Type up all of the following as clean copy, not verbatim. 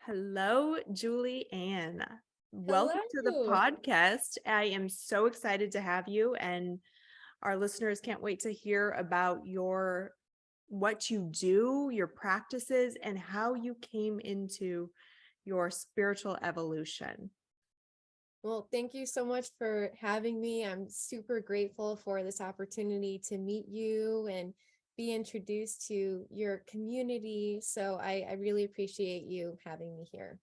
Hello, Julie Ann. Welcome to the Hello. podcast. I am so excited to have you, and our listeners can't wait to hear about what you do, your practices, and how you came into your spiritual evolution. Well, thank you so much for having me. I'm super grateful for this opportunity to meet you and be introduced to your community. So I really appreciate you having me here.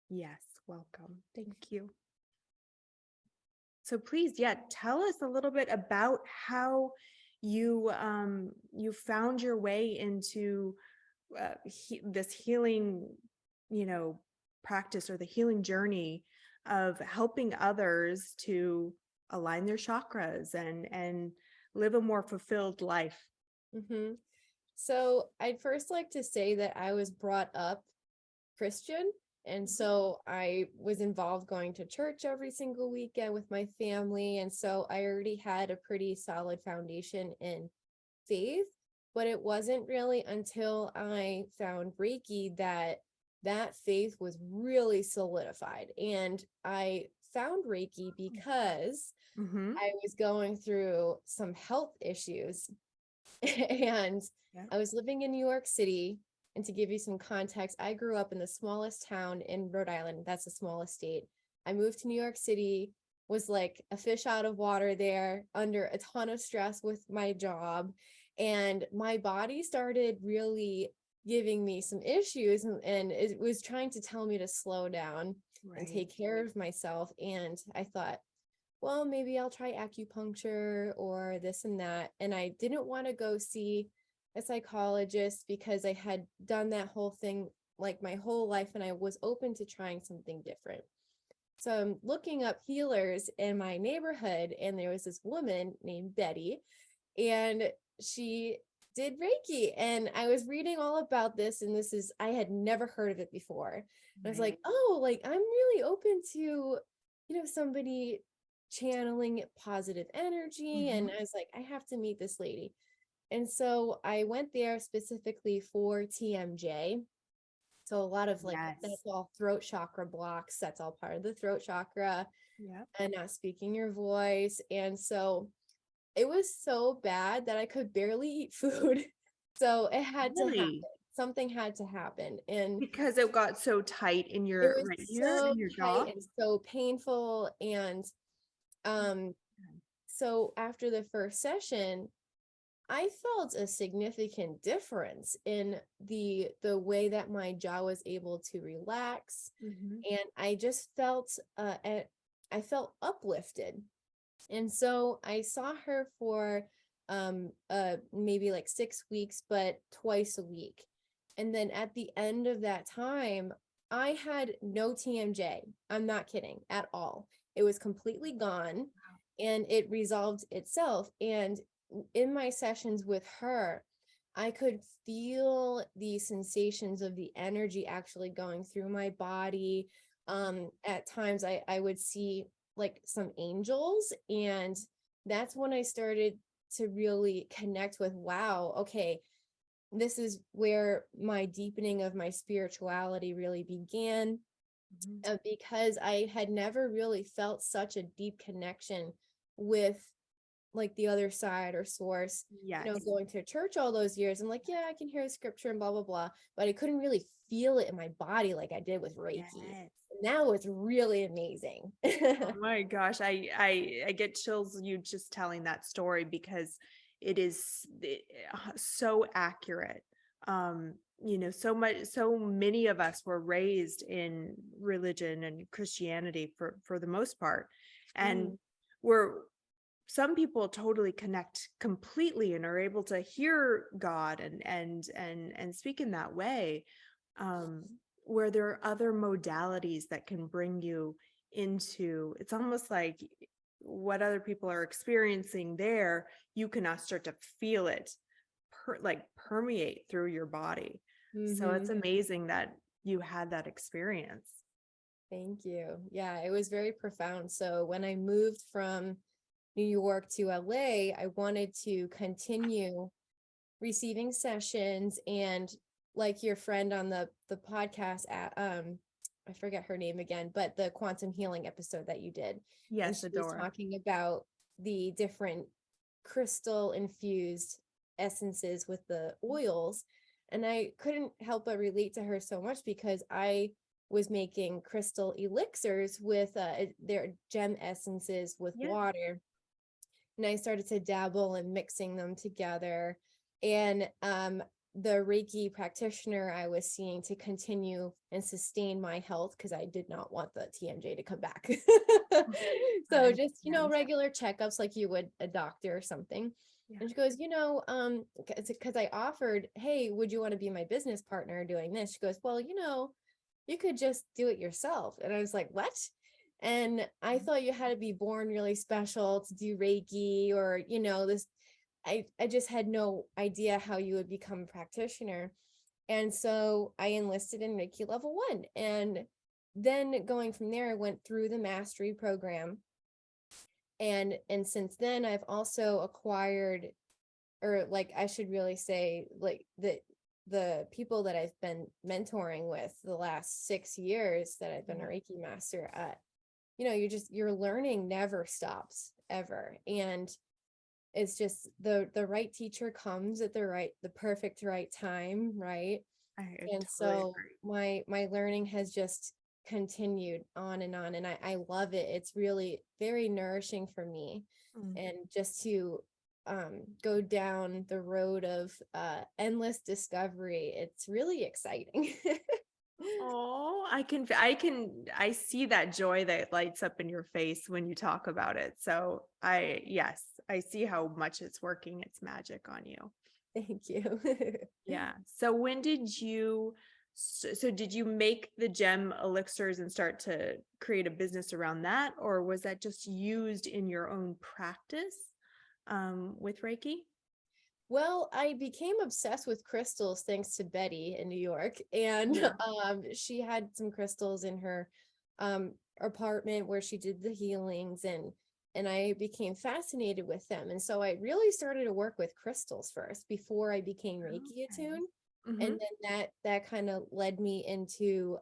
Yes, welcome. Thank you. So please, tell us a little bit about how you found your way into this healing, you know, practice or the healing journey of helping others to align their chakras and live a more fulfilled life. hmm So I'd first like to say that I was brought up Christian. And so I was involved going to church every single weekend with my family. And so I already had a pretty solid foundation in faith, but it wasn't really until I found Reiki that that faith was really solidified. And I found Reiki because Mm-hmm. I was going through some health issues and Yeah. I was living in New York City. And to give you some context, I grew up in the smallest town in Rhode Island. That's the smallest state. I moved to New York City, was like a fish out of water there, under a ton of stress with my job. And my body started really giving me some issues, and it was trying to tell me to slow down and Right. take care of myself. And I thought, well, maybe I'll try acupuncture or this and that. And I didn't want to go see a psychologist because I had done that whole thing like my whole life and I was open to trying something different. So I'm looking up healers in my neighborhood, and there was this woman named Betty, and she did Reiki. And I was reading all about this, and I had never heard of it before. And I was Right. like, oh, like I'm really open to, somebody channeling positive energy. Mm-hmm. And I was like, I have to meet this lady. And so I went there specifically for TMJ. So a lot of like, Yes. that's all throat chakra blocks. That's all part of the throat chakra Yep. and not speaking your voice. And so it was so bad that I could barely eat food. So it had to happen. Really? Something had to happen. And Because it got so tight in it your was right here so in your tight jaw. and so painful. And um, so after the first session, I felt a significant difference in the way that my jaw was able to relax, Mm-hmm. and I just felt I felt uplifted. And so I saw her for maybe like 6 weeks, but twice a week. And then at the end of that time, I had no TMJ. I'm not kidding at all. It was completely gone and it resolved itself. And in my sessions with her, I could feel the sensations of the energy actually going through my body. At times I would see like some angels, and that's when I started to really connect with, wow, okay, this is where my deepening of my spirituality really began, Mm-hmm. because I had never really felt such a deep connection with like the other side or source, Yes. going to church all those years. I'm like, yeah, I can hear the scripture and blah, blah, blah. But I couldn't really feel it in my body like I did with Reiki. Yes. Now it's really amazing. Oh my gosh, I get chills you just telling that story because it is so accurate. So many of us were raised in religion and Christianity for the most part, and Mm, we're some people totally connect completely and are able to hear God and speak in that way, um, where there are other modalities that can bring you into it's almost like what other people are experiencing there, you can now start to feel it permeate through your body. So it's mhm. amazing that you had that experience. Thank you. Yeah, it was very profound. So when I moved from New York to LA, I wanted to continue receiving sessions and like your friend on the podcast at I forget her name again, but the quantum healing episode that you did. And Yes, she was Adora. talking about the different crystal infused essences with the oils. And I couldn't help but relate to her so much because I was making crystal elixirs with their gem essences with Yeah. water. And I started to dabble in mixing them together. And the Reiki practitioner I was seeing to continue and sustain my health, because I did not want the TMJ to come back. I So just, understand. regular checkups like you would a doctor or something. Yeah. And she goes, because I offered, hey, would you want to be my business partner doing this? She goes, well, you could just do it yourself. And I was like, what? And I thought you had to be born really special to do Reiki or, this. I just had no idea how you would become a practitioner. And so I enlisted in Reiki level 1. And then going from there, I went through the mastery program. And since then I've also acquired, or like I should really say, like the people that I've been mentoring with the last 6 years that I've been a Reiki master at, your learning never stops ever. And it's just the right teacher comes at the perfect right time, right? I And totally so agree. my learning has just continued on, and I love it. It's really very nourishing for me. Mm. And just to go down the road of endless discovery, it's really exciting. Oh, I see that joy that lights up in your face when you talk about it. So yes, I see how much it's working its magic on you. Thank you. Yeah. So when did you, so did you make the gem elixirs and start to create a business around that? Or was that just used in your own practice with Reiki? Well, I became obsessed with crystals thanks to Betty in New York. And Yeah. she had some crystals in her apartment where she did the healings, and I became fascinated with them. And so I really started to work with crystals first before I became Reiki Okay. attuned. Mm-hmm. And then that kind of led me into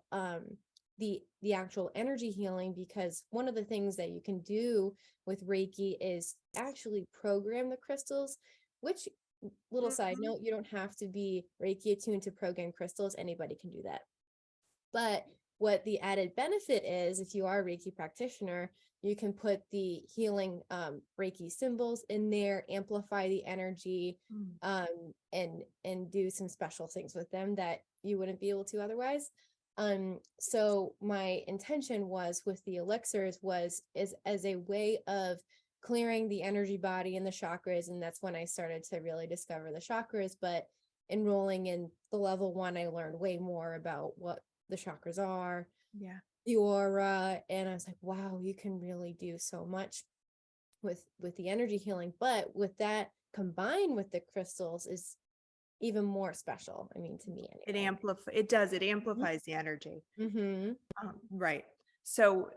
the actual energy healing, because one of the things that you can do with Reiki is actually program the crystals, which, little side Mm-hmm. note, you don't have to be Reiki attuned to program crystals. Anybody can do that. But what the added benefit is, if you are a Reiki practitioner, you can put the healing Reiki symbols in there, amplify the energy, and do some special things with them that you wouldn't be able to otherwise. So my intention was with the elixirs is as a way of clearing the energy body and the chakras. And that's when I started to really discover the chakras. But enrolling in the level 1, I learned way more about what the chakras are, Yeah. the aura. And I was like, wow, you can really do so much with the energy healing. But with that combined with the crystals is even more special. I mean, to me anyway. It amplifies the energy. Mm-hmm. Right. So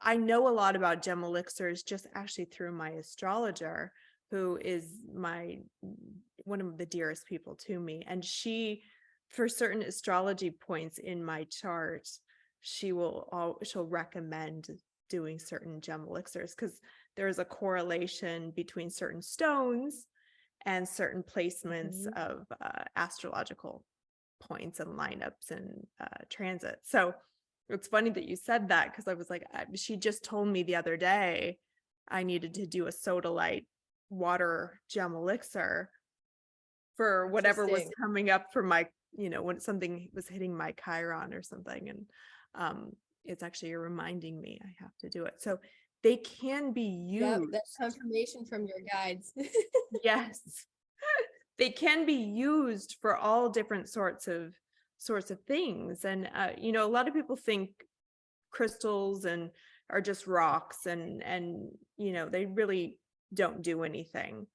I know a lot about gem elixirs just actually through my astrologer, who is one of the dearest people to me. And she, for certain astrology points in my chart, she'll recommend doing certain gem elixirs because there's a correlation between certain stones and certain placements Mm-hmm. of astrological points and lineups and transits. So it's funny that you said that, because I was like, she just told me the other day I needed to do a sodalite water gem elixir for whatever was Interesting. coming up for my, when something was hitting my Chiron or something. And it's actually reminding me I have to do it. So they can be Yep, used. that's confirmation from your guides. Yes. They can be used for all different sorts of things. And a lot of people think crystals and are just rocks, and they really don't do anything.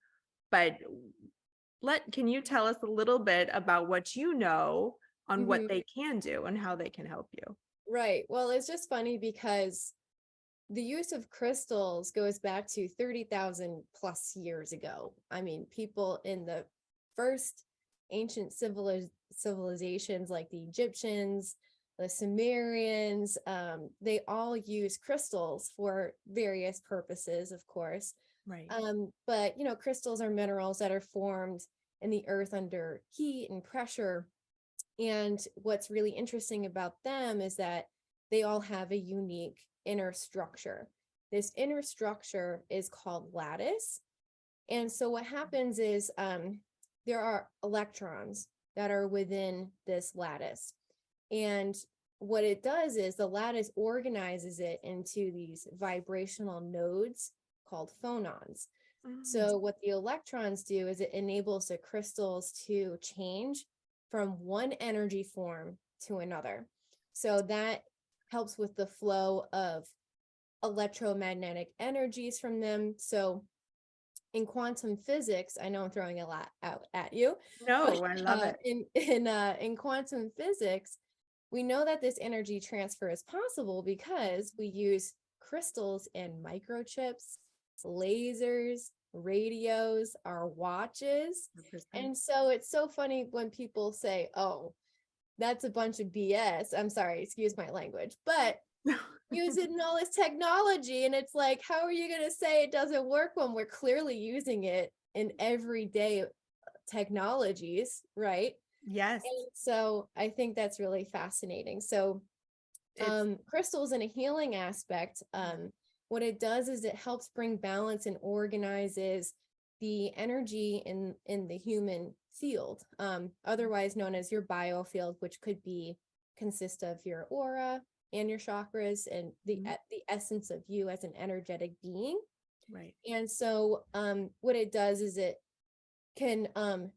But can you tell us a little bit about what you know on what Mm-hmm. they can do and how they can help you? Right. Well, it's just funny because the use of crystals goes back to 30,000 plus years ago. I mean, people in the first ancient civilizations like the Egyptians, the Sumerians, they all use crystals for various purposes, of course. Right. But crystals are minerals that are formed in the earth under heat and pressure. And what's really interesting about them is that they all have a unique inner structure. This inner structure is called lattice. And so what happens is there are electrons that are within this lattice. And what it does is the lattice organizes it into these vibrational nodes called phonons. So what the electrons do is it enables the crystals to change from one energy form to another. So that helps with the flow of electromagnetic energies from them. So in quantum physics, I know I'm throwing a lot out at you. No, but, I love it. In quantum physics, we know that this energy transfer is possible because we use crystals in microchips, lasers, radios, our watches. 100%. And so it's so funny when people say, oh, that's a bunch of BS. I'm sorry, excuse my language, but using all this technology. And it's like, how are you going to say it doesn't work when we're clearly using it in everyday technologies, right? Yes. And so I think that's really fascinating. So crystals in a healing aspect, what it does is it helps bring balance and organizes the energy in the human field, otherwise known as your biofield, which could consist of your aura and your chakras and the essence of you as an energetic being. Right. And so what it does is it can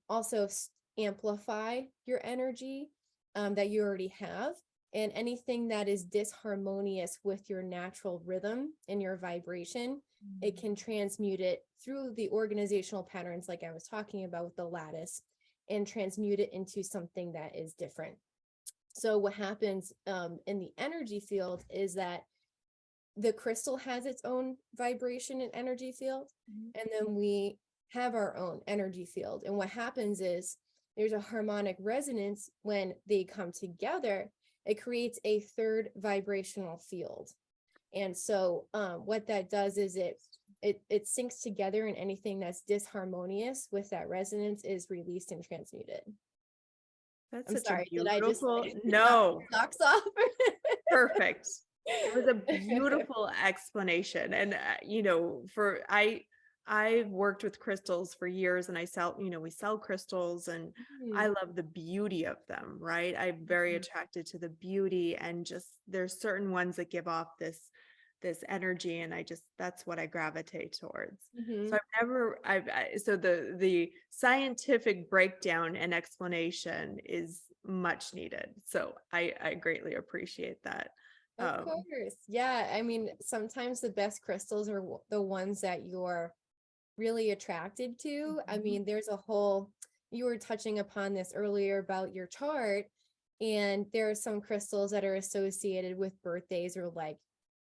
also amplify your energy that you already have, and anything that is disharmonious with your natural rhythm and your vibration, it can transmute it through the organizational patterns like I was talking about with the lattice and transmute it into something that is different. So what happens in the energy field is that the crystal has its own vibration and energy field, and then we have our own energy field. And what happens is there's a harmonic resonance when they come together. It creates a third vibrational field. And so what that does is it syncs together, and anything that's disharmonious with that resonance is released and transmuted. That's I'm such sorry, a did I just beautiful, no, socks off? perfect. It was a beautiful explanation. And, I've worked with crystals for years, and we sell crystals, and I love the beauty of them, right? I'm very attracted to the beauty, and just there's certain ones that give off this energy, and that's what I gravitate towards. So so the scientific breakdown and explanation is much needed. So I greatly appreciate that. Of course. Yeah. I mean, sometimes the best crystals are the ones that you're really attracted to. I mean, you were touching upon this earlier about your chart, and there are some crystals that are associated with birthdays or like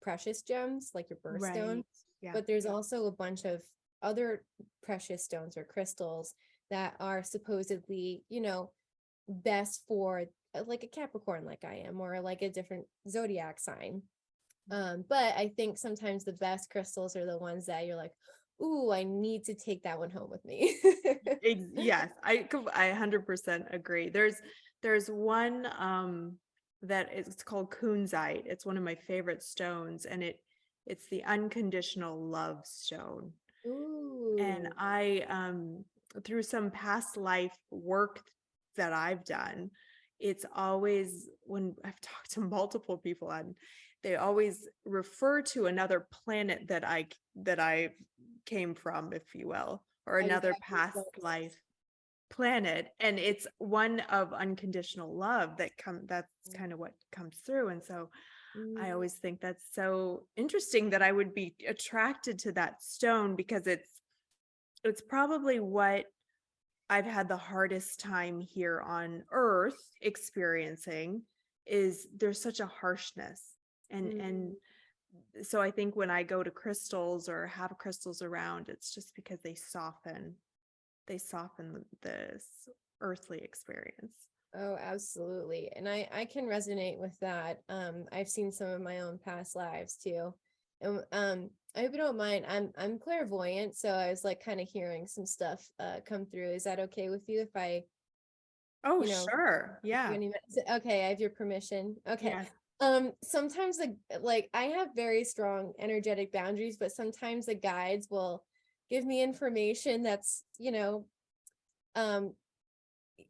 precious gems, like your birthstone. Right. Yeah. But there's also a bunch of other precious stones or crystals that are supposedly, best for like a Capricorn, like I am, or like a different zodiac sign. But I think sometimes the best crystals are the ones that you're like, ooh, I need to take that one home with me. Yes, I 100% agree. There's one that it's called kunzite. It's one of my favorite stones, and it's the unconditional love stone. And Ooh. I through some past life work that I've done, it's always, when I've talked to multiple people, and they always refer to another planet that I came from, if you will, or another past life planet, and it's one of unconditional love that's kind of what comes through. And so I always think that's so interesting that I would be attracted to that stone, because it's probably what I've had the hardest time here on earth experiencing, is there's such a harshness. And so I think when I go to crystals or have crystals around, it's just because they soften this earthly experience. Oh, absolutely. And I can resonate with that. I've seen some of my own past lives too. And I hope you don't mind. I'm clairvoyant, so I was like kind of hearing some stuff come through. Is that okay with you if I, Oh, you know, sure. give you Yeah. any okay, I have your permission. Okay. Yes. Sometimes like I have very strong energetic boundaries, but sometimes the guides will give me information that's, um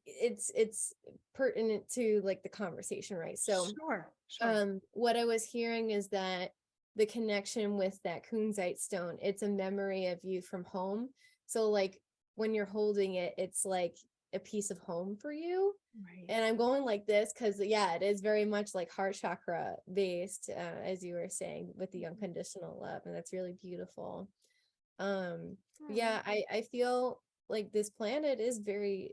it's pertinent to like the conversation, right? So Sure. Sure. what I was hearing is that the connection with that kunzite stone, it's a memory of you from home. So like when you're holding it, it's like a piece of home for you. Right. And I'm going like this because yeah, it is very much like heart chakra based, as you were saying, with the unconditional love, and that's really beautiful. Oh, Yeah, I feel like this planet is very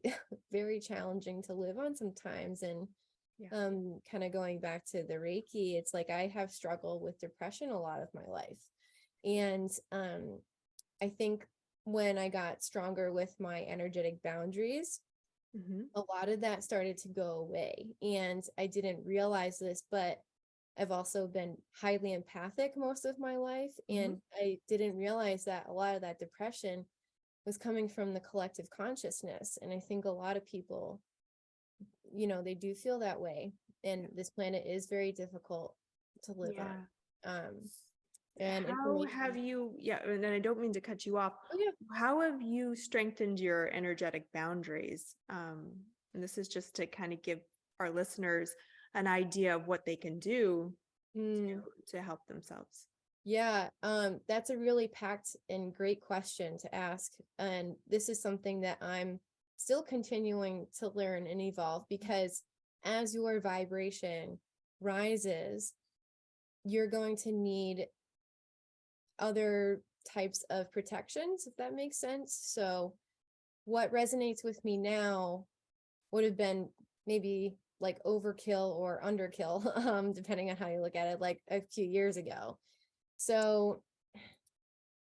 very challenging to live on sometimes. And yeah. kind of going back to the Reiki, it's like I have struggled with depression a lot of my life. And I think when I got stronger with my energetic boundaries, Hmm. a lot of that started to go away. And I didn't realize this, but I've also been highly empathic most of my life. Hmm. And I didn't realize that a lot of that depression was coming from the collective consciousness. And I think a lot of people, they do feel that way. And this planet is very difficult to live on. Yeah. Um, and How have information. you, yeah, and I don't mean to cut you off. Oh, yeah. How have you strengthened your energetic boundaries? And this is just to kind of give our listeners an idea of what they can do Mm, to help themselves. yeah. That's a really packed and great question to ask. And this is something that I'm still continuing to learn and evolve, because as your vibration rises, you're going to need other types of protections, if that makes sense. So what resonates with me now would have been maybe like overkill or underkill, depending on how you look at it, like a few years ago. So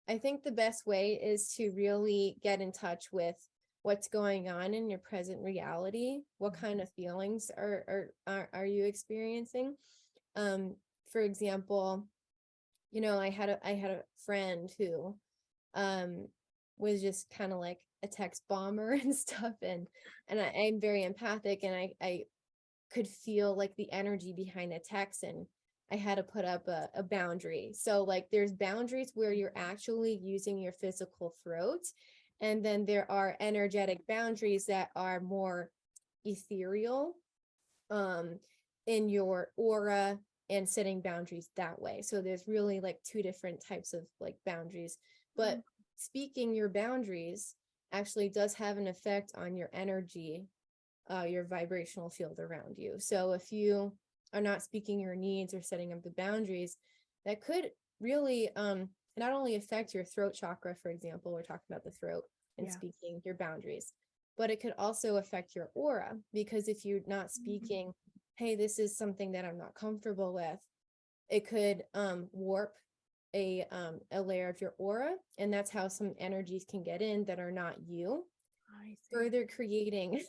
I think the best way is to really get in touch with what's going on in your present reality. What kind of feelings are you experiencing? For example, I had a friend who um was just kind of like a text bomber and stuff. And I'm very empathic, and I could feel like the energy behind the text, and I had to put up a boundary. So like there's boundaries where you're actually using your physical throat, and then there are energetic boundaries that are more ethereal, um in your aura, and setting boundaries that way. So there's really like two different types of like boundaries. But speaking your boundaries actually does have an effect on your energy, your vibrational field around you. So if you are not speaking your needs or setting up the boundaries, that could really not only affect your throat chakra, for example, we're talking about the throat and Yeah. speaking your boundaries, but it could also affect your aura, because if you're not speaking, hey, this is something that I'm not comfortable with, it could warp a layer of your aura, and that's how some energies can get in that are not you, I see. further creating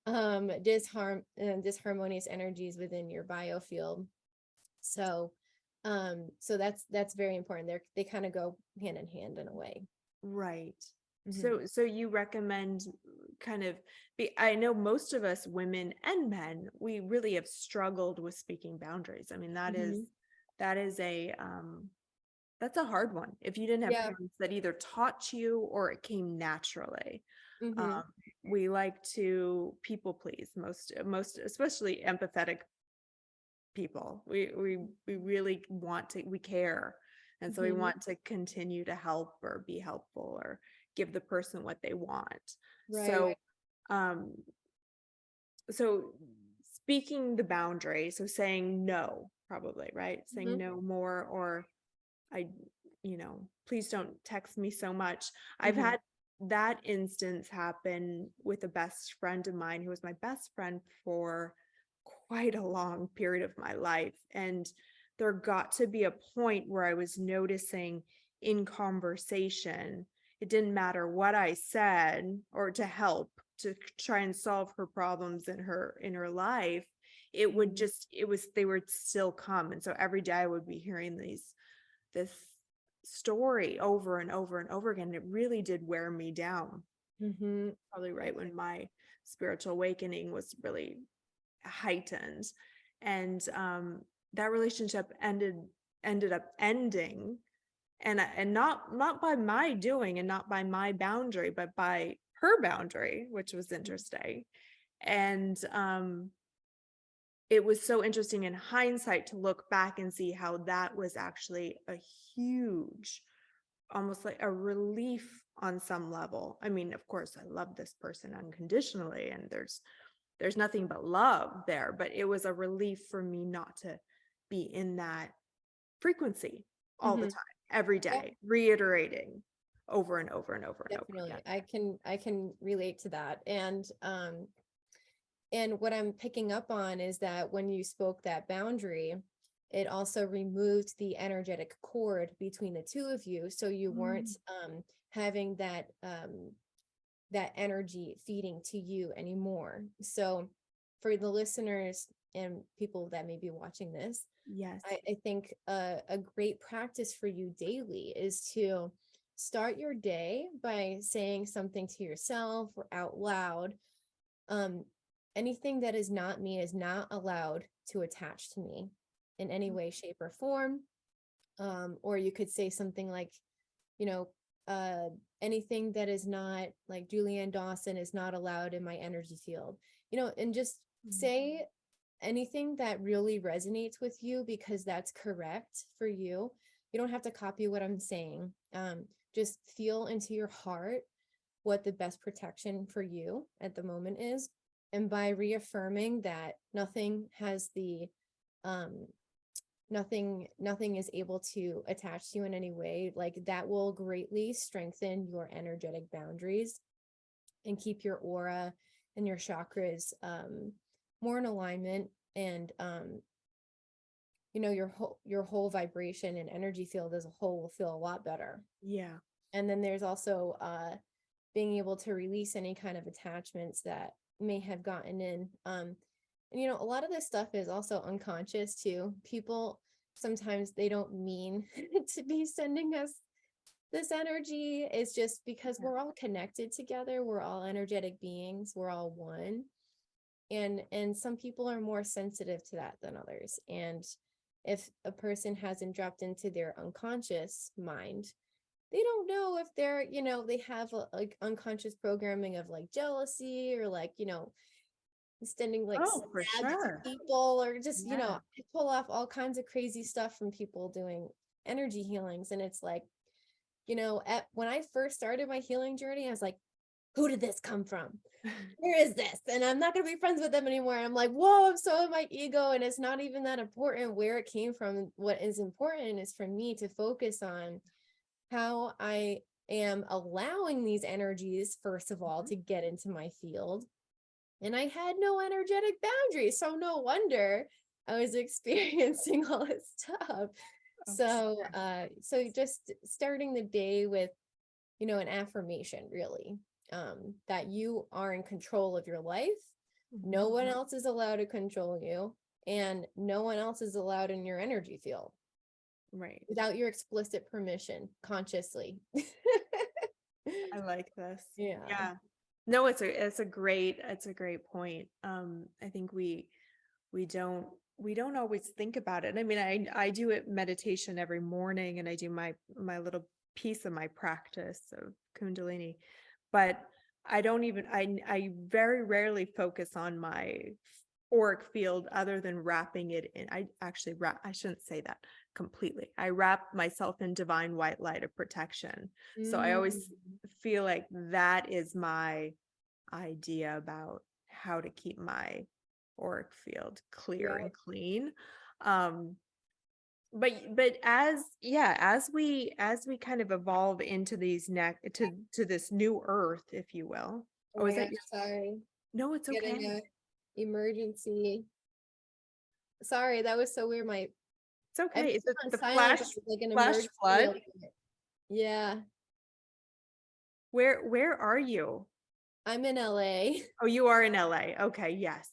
disharmonious energies within your biofield. So that's very important. They kind of go hand in hand in a way. Right. Mm-hmm. So you recommend kind of I know most of us women and men, we really have struggled with speaking boundaries. I mean, Mm-hmm. that is that's a hard one. If you didn't have Yeah. parents that either taught you or it came naturally. Mm-hmm. Um, we like to people please, most especially empathetic people. We really want to, we care. And so we Mm-hmm. want to continue to help or be helpful or give the person what they want. Right. So um so speaking the boundary, so saying no, probably, right? Saying Mm-hmm. no more, or I, please don't text me so much. I've Mm-hmm. had that instance happen with a best friend of mine who was my best friend for quite a long period of my life. And there got to be a point where I was noticing in conversation, it didn't matter what I said or to help. to try and solve her problems in her life, it would just, they would still come. And so every day I would be hearing this story over and over and over again. It really did wear me down. Mm-hmm. Probably right when my spiritual awakening was really heightened. And that relationship ended up ending, and not by my doing and not by my boundary, but by her boundary, which was interesting. And it was so interesting in hindsight to look back and see how that was actually a huge, almost like a relief on some level. I mean, of course, I love this person unconditionally, and there's nothing but love there, but it was a relief for me not to be in that frequency all the time, every Yeah, day, reiterating over and over and over and over definitely. again. I can relate to that. And what I'm picking up on is that when you spoke that boundary, it also removed the energetic cord between the two of you. So you weren't having that that energy feeding to you anymore. So for the listeners and people that may be watching this, Yes. I think a great practice for you daily is to start your day by saying something to yourself or out loud. Anything that is not me is not allowed to attach to me in any way, shape, or form. Or you could say something like, you know, anything that is not like Julie Ann Dawson is not allowed in my energy field, and just say anything that really resonates with you, because that's correct for you. You don't have to copy what I'm saying. Just feel into your heart what the best protection for you at the moment is. And by reaffirming that nothing has the nothing is able to attach to you in any way, like that will greatly strengthen your energetic boundaries and keep your aura and your chakras more in alignment. And your whole vibration and energy field as a whole will feel a lot better. Yeah. And then there's also being able to release any kind of attachments that may have gotten in. And a lot of this stuff is also unconscious too. People sometimes they don't mean to be sending us this energy. It's just because we're all connected together. We're all energetic beings. We're all one. And some people are more sensitive to that than others. And if a person hasn't dropped into their unconscious mind, they don't know if they're, they have like unconscious programming of like jealousy or like, sending like For stabs to sure. people, or just, Yeah. pull off all kinds of crazy stuff from people doing energy healings. And it's like, when I first started my healing journey, I was like, who did this come from? Where is this? And I'm not going to be friends with them anymore. And I'm like, whoa, I'm so in my ego. And it's not even that important where it came from. What is important is for me to focus on how I am allowing these energies, first of all, to get into my field. And I had no energetic boundaries. So no wonder I was experiencing all this stuff. So just starting the day with, an affirmation, really, that you are in control of your life. No one else is allowed to control you, and no one else is allowed in your energy field. Right. Without your explicit permission, consciously. I like this. Yeah. Yeah. No, it's a great point. I think we don't always think about it. I mean, I do it meditation every morning, and I do my little piece of my practice of Kundalini, but I don't even, I very rarely focus on my auric field other than wrapping it in. I actually I shouldn't say that completely. I wrap myself in divine white light of protection. So I always feel like that is my idea about how to keep my auric field clear and clean. But as we kind of evolve into these to this new earth, if you will. Oh my gosh, sorry. No, it's okay. Getting a emergency. Sorry, that was so weird. It's okay. Is it the silent, flash like an flash emergency flood? Yeah. Where are you? I'm in LA. Oh, you are in LA. Okay, yes.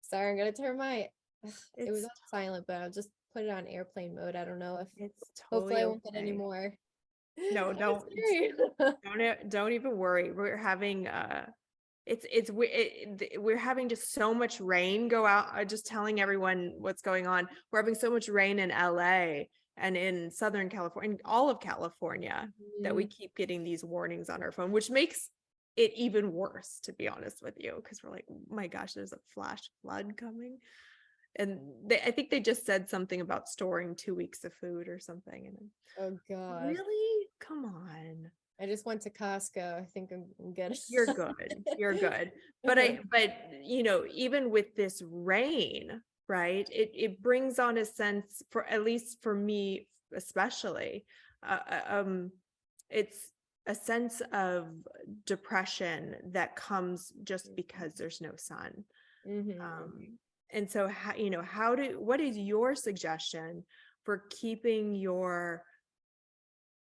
Sorry, I'm gonna turn it was It's on silent, but I'll just put it on airplane mode. I don't know if it's hopefully totally I won't get any okay. more. No, I'm scary. don't even worry. We're having we're having just so much rain go out. Just telling everyone what's going on. We're having so much rain in LA and in Southern California, and all of California, that we Mhm. keep getting these warnings on our phone, which makes it even worse, to be honest with you, because we're like, oh my gosh, there's a flash flood coming. And I think they just said something about storing 2 weeks of food or something. And Oh God. really, come on. I just went to Costco. I think I'm good. You're good. You're good. But even with this rain, right? It brings on a sense, for at least for me, especially, it's a sense of depression that comes just because there's no sun. Hmm. And so what is your suggestion for keeping your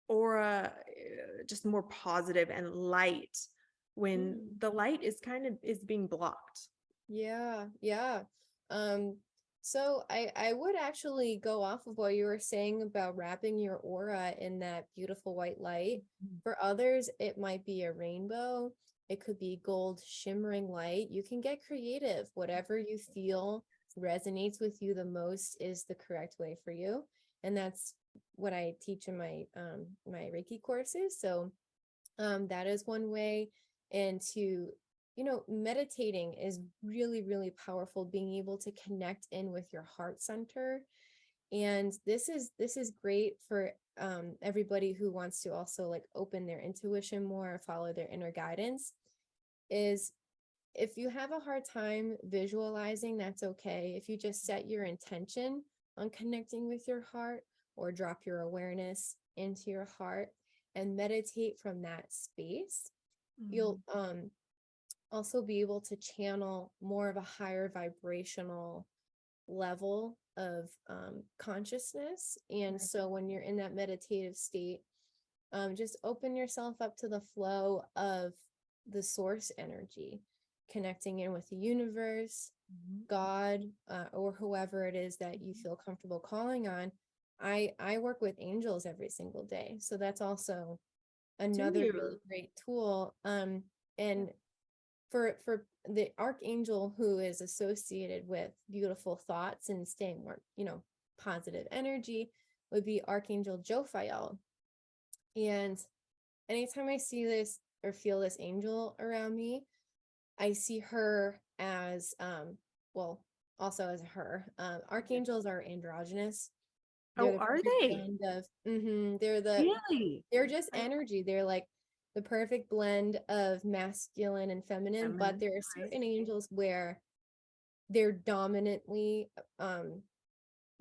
aura just more positive and light when the light is being blocked? Yeah, yeah. Um, so I would actually go off of what you were saying about wrapping your aura in that beautiful white light. For others, it might be a rainbow. It could be gold shimmering light. You can get creative. Whatever you feel resonates with you the most is the correct way for you. And that's what I teach in my Reiki courses. So that is one way. And to meditating is really, really powerful, being able to connect in with your heart center. And this is great for everybody who wants to also like open their intuition more, follow their inner guidance. Is if you have a hard time visualizing, that's okay. If you just set your intention on connecting with your heart, or drop your awareness into your heart and meditate from that space, you'll also be able to channel more of a higher vibrational level of consciousness. And Right. so when you're in that meditative state, just open yourself up to the flow of the source energy, connecting in with the universe, Mhm. God, or whoever it is that you feel comfortable calling on. I work with angels every single day, so that's also Do another really you? great tool. Yeah. And for the archangel who is associated with beautiful thoughts and staying more, positive energy, would be Archangel Jophiel. And anytime I see this or feel this angel around me, I see her as well, also as her. Archangels are androgynous. They're Oh, the are perfect they? blend of Really? they're just I energy. They're like the perfect blend of masculine and feminine, but feminine, there are right? certain angels where they're dominantly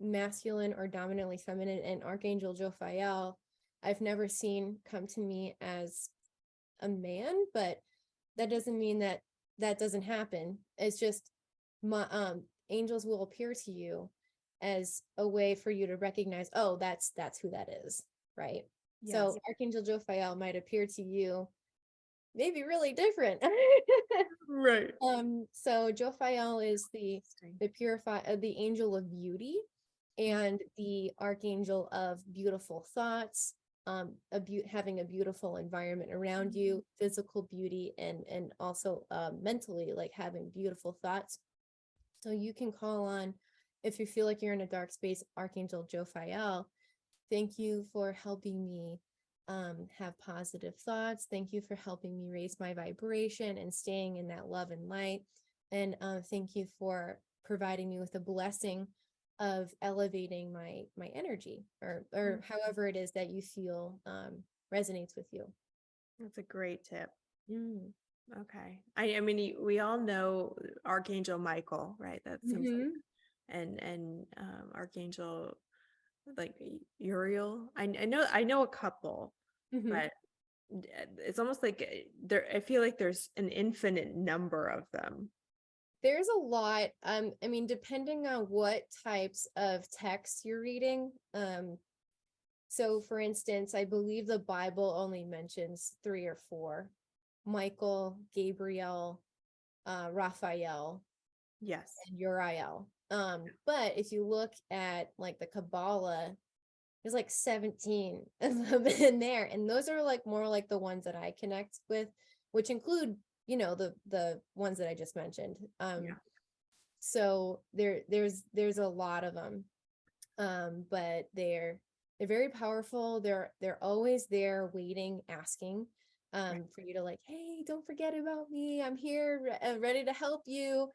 masculine or dominantly feminine. And Archangel Jophiel, I've never seen come to me as a man, but that doesn't mean that that doesn't happen. It's just my angels will appear to you as a way for you to recognize, oh, that's who that is, right? So Yes. Archangel Jophiel might appear to you maybe really different. Right. So Jophiel is Interesting. the the angel of beauty, and the archangel of beautiful thoughts, having a beautiful environment around Mhm. you, physical beauty, and also mentally, like having beautiful thoughts. So you can call on, if you feel like you're in a dark space, Archangel Jophiel. Thank you for helping me have positive thoughts. Thank you for helping me raise my vibration and staying in that love and light. And thank you for providing me with a blessing of elevating my energy, or however it is that you feel resonates with you. That's a great tip. Mm. Okay. I mean, we all know Archangel Michael, right? That seems like, Hmm. and Archangel like Uriel. I know a couple, Hmm. but it's almost like there. I feel like there's an infinite number of them. There's a lot. I mean, depending on what types of text you're reading. So for instance, I believe the Bible only mentions 3 or 4. Michael, Gabriel, Raphael, Yes. and Uriel. But if you look at like the Kabbalah, there's like 17 of them in there. And those are like more like the ones that I connect with, which include, the ones that I just mentioned. Yeah. So there's a lot of them. But they're very powerful. They're always there waiting, asking for you to like, hey, don't forget about me. I'm here, ready to help you.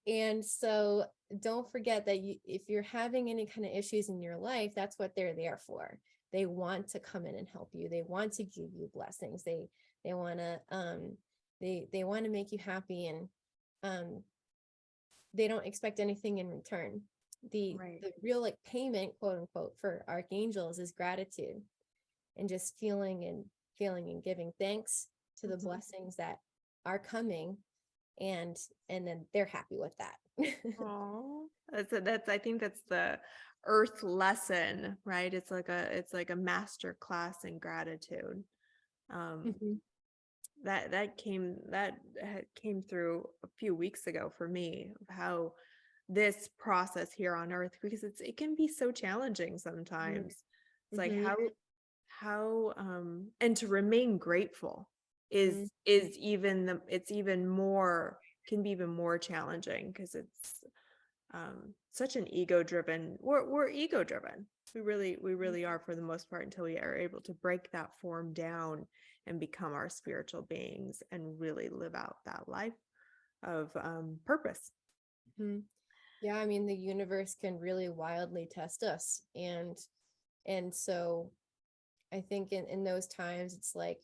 And so don't forget that if you're having any kind of issues in your life, that's what they're there for. They want to come in and help you. They want to give you blessings. They want to they want to make you happy, and they don't expect anything in return. The real like payment, quote unquote, for archangels is gratitude, and just feeling and giving thanks to the blessings that are coming, and then they're happy with that. Oh, that's I think that's the earth lesson, right? It's like a master class in gratitude. Mhm. That came through a few weeks ago for me, of how this process here on earth, because it can be so challenging sometimes. It's like Mhm. how and to remain grateful Mhm. is even it's even more, can be even more challenging, because it's such an we're ego driven. We really are, for the most part, until we are able to break that form down and become our spiritual beings and really live out that life of purpose. Mhm. Yeah, I mean, the universe can really wildly test us, and so I think in those times it's like,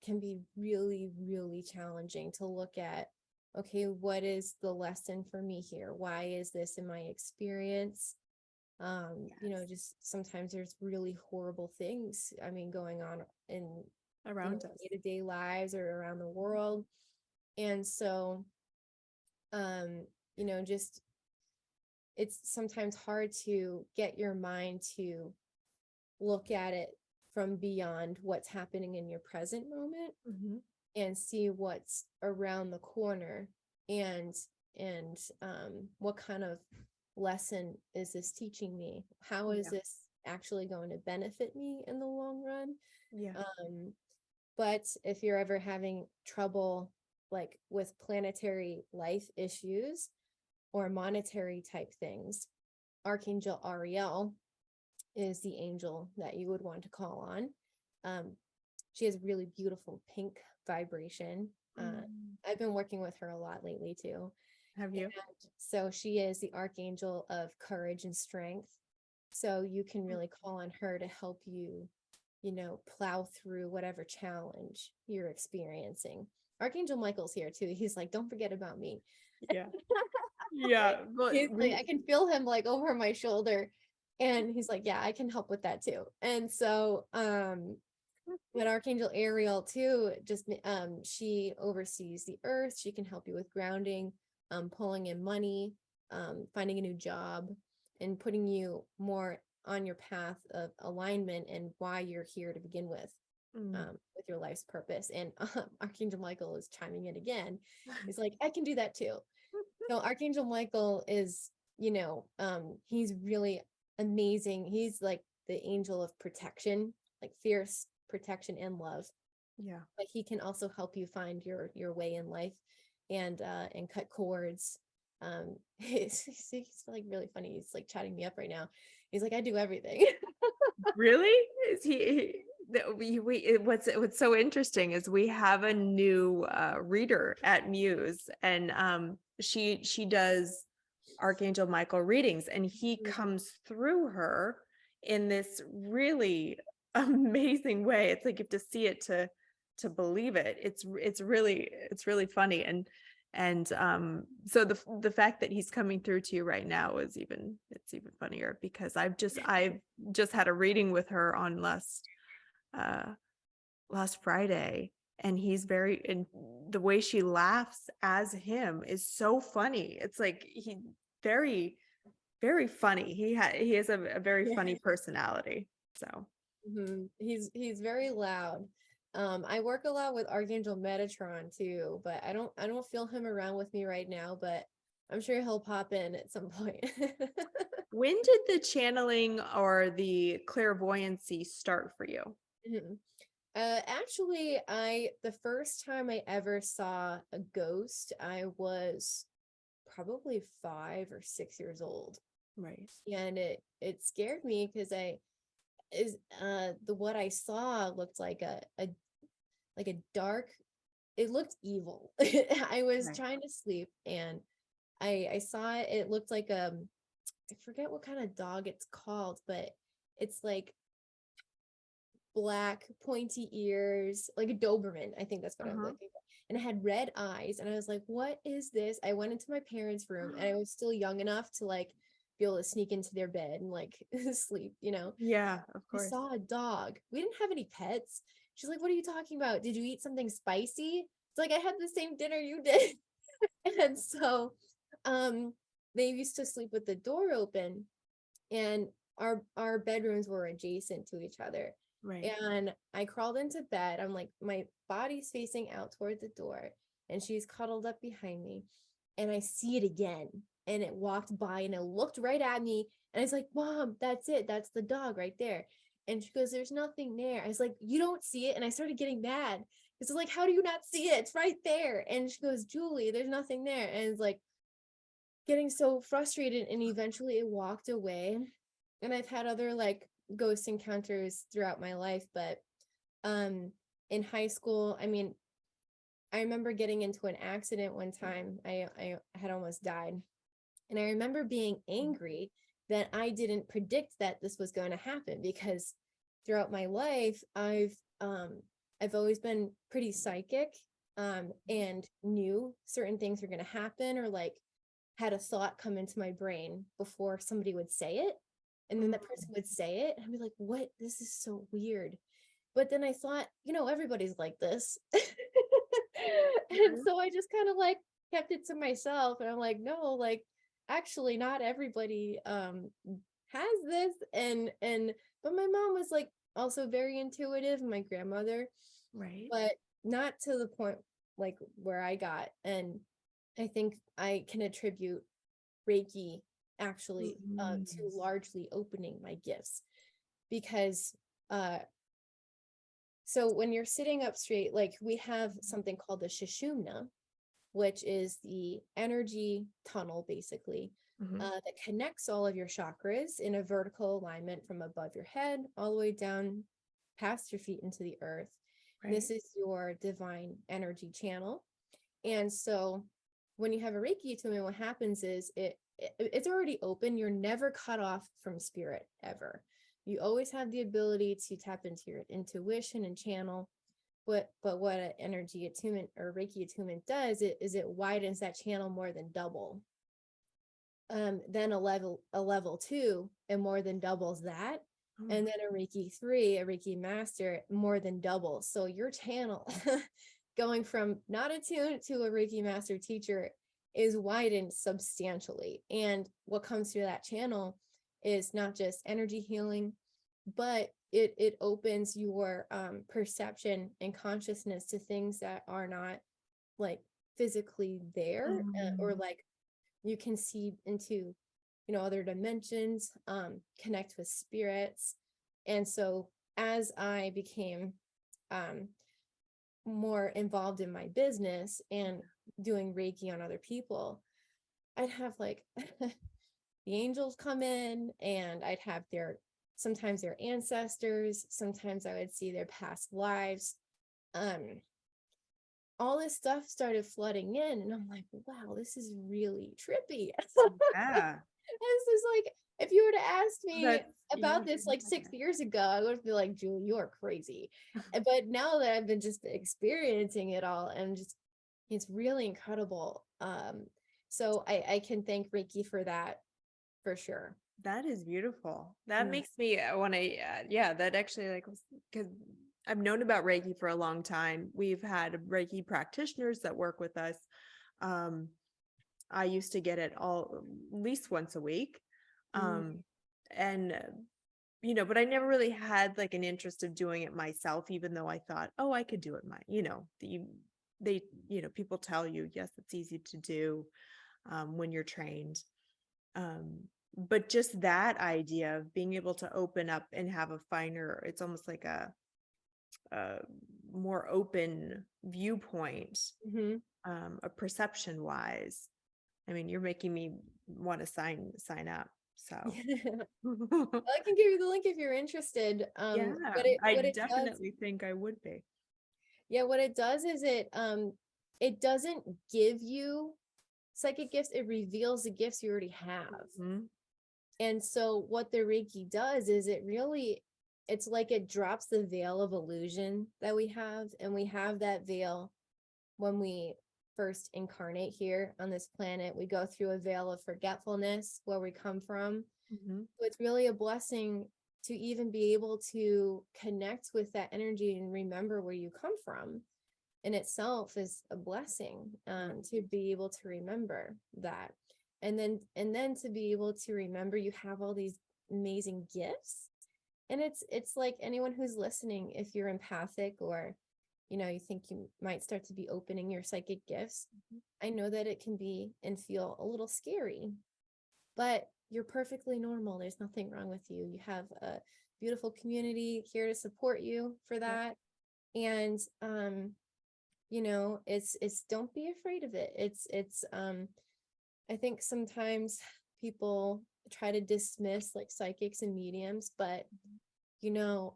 can be really, really challenging to look at, okay, what is the lesson for me here? Why is this in my experience? Just sometimes there's really horrible things, I mean, going on in, Around us. day-to-day lives or around the world. And so, um, just it's sometimes hard to get your mind to look at it from beyond what's happening in your present moment, Mm-hmm. and see what's around the corner, and what kind of lesson is this teaching me? How is Yeah. this actually going to benefit me in the long run? Yeah. um but if you're ever having trouble like with planetary life issues or monetary type things, Archangel Ariel is the angel that you would want to call on. She has really beautiful pink vibration. I've been working with her a lot lately too. Have And you? so she is the archangel of courage and strength. So you can really call on her to help you, plow through whatever challenge you're experiencing. Archangel Michael's here too. He's like, don't forget about me. Yeah. Yeah. But He's like, I can feel him like over my shoulder. And he's like, yeah, I can help with that too. And so, but Archangel Ariel too, just she oversees the earth. She can help you with grounding, pulling in money, finding a new job, and putting you more on your path of alignment and why you're here to begin with your life's purpose. And Archangel Michael is chiming in again. He's like, I can do that too. So Archangel Michael is, he's really amazing. He's like the angel of protection, like fierce protection and love. Yeah. But he can also help you find your way in life, and cut cords. He's like really funny. He's like chatting me up right now. He's like, I do everything. Really? Is what's so interesting is we have a new reader at Muse, and she does Archangel Michael readings, and he comes through her in this really amazing way. It's like you have to see it to believe it. It's really funny. And so the fact that he's coming through to you right now it's even funnier, because I've just had a reading with her on last Friday, and and the way she laughs as him is so funny. It's like he very, very funny. He has a very funny personality. So He's very loud. I work a lot with Archangel Metatron too, but I don't feel him around with me right now, but I'm sure he'll pop in at some point. When did the channeling or the clairvoyancy start for you? Mhm. Actually, the first time I ever saw a ghost, I was probably 5 or 6 years old, Right. and it scared me because the what I saw looked like a dark. It looked evil. I was Right. trying to sleep and I saw it. It looked like I forget what kind of dog it's called, but it's like black pointy ears, like a Doberman. I think that's what I'm Uh-huh. looking for. And it had red eyes. And I was like, what is this? I went into my parents' room and I was still young enough to like be able to sneak into their bed and like sleep, you know. Yeah, of I course. saw a dog. We didn't have any pets. She's like, what are you talking about? Did you eat something spicy? It's like I had the same dinner you did. And so um they used to sleep with the door open, and our bedrooms were adjacent to each other. Right. And I crawled into bed. I'm like, my body's facing out toward the door, and she's cuddled up behind me. And I see it again. And it walked by and it looked right at me. And I was like, Mom, that's it. That's the dog right there. And she goes, there's nothing there. I was like, you don't see it. And I started getting mad. It's like, how do you not see it? It's right there. And she goes, Julie, there's nothing there. And it's like getting so frustrated. And eventually it walked away. And I've had other like ghost encounters throughout my life, but um in high school, I mean, I remember getting into an accident one time. I had almost died. And I remember being angry that I didn't predict that this was going to happen, because throughout my life, I've always been pretty psychic, and knew certain things were going to happen, or like had a thought come into my brain before somebody would say it. And then that Mm-hmm. person would say it, and I'd be like, what? This is so weird. But then I thought, everybody's like this. And so I just kind of like kept it to myself. And I'm like, no, like actually not everybody has this. And but my mom was like also very intuitive, my grandmother, Right. but not to the point like where I got. And I think I can attribute Reiki actually to Mhm. largely opening my gifts, because uh so when you're sitting up straight, like we have something called the Shishumna, which is the energy tunnel basically, Mhm. that connects all of your chakras in a vertical alignment from above your head all the way down past your feet into the earth. This Right. is your divine energy channel. And so when you have a Reiki attunement, what happens is it's already open. You're never cut off from spirit ever. You always have the ability to tap into your intuition and channel. But what an energy attunement or Reiki attunement does is it widens that channel more than double. Then a level 2 and more than doubles that. Oh And my. then a Reiki 3, a Reiki master, more than doubles. So your channel going from not attuned to a Reiki master teacher is widened substantially. And what comes through that channel is not just energy healing, but it opens your perception and consciousness to things that are not like physically there, or Mhm. like you can see into other dimensions, connect with spirits. And so as I became um more involved in my business and doing Reiki on other people, I'd have like the angels come in, and I'd have sometimes their ancestors, sometimes I would see their past lives. um all this stuff started flooding in, and I'm like, wow, this is really trippy. Yeah. This is like, if you were to ask me That's about yeah. this like 6 years ago, I would be like, Julie, you are crazy. But now that I've been just experiencing it all, and just it's really incredible. So I can thank Reiki for that, for sure. That is beautiful. That Mm. makes me want to, yeah, that actually like, because I've known about Reiki for a long time. We've had Reiki practitioners that work with us. Um, I used to get it all at least once a week. Mm. Um, and but I never really had like an interest of doing it myself, even though I thought, oh, I could do it people tell you, yes, it's easy to do when you're trained. But just that idea of being able to open up and have a finer, it's almost like a more open viewpoint, Mm-hmm. a perception wise. I mean, you're making me want to sign up. So I can give you the link if you're interested. yeah, I What it does, definitely think I would be. yeah, what it does is it doesn't give you psychic gifts, it reveals the gifts you already have. Mhm. And so what the Reiki does is it's like it drops the veil of illusion that we have, and we have that veil when we first incarnate here on this planet. We go through a veil of forgetfulness where we come from. Mhm. So it's really a blessing to even be able to connect with that energy and remember where you come from. In itself is a blessing, to be able to remember that, and then to be able to remember you have all these amazing gifts. And it's like anyone who's listening, if you're empathic, or you think you might start to be opening your psychic gifts, I know that it can be and feel a little scary, but you're perfectly normal. There's nothing wrong with you. You have a beautiful community here to support you for that. And it's don't be afraid of it. It's I think sometimes people try to dismiss like psychics and mediums, but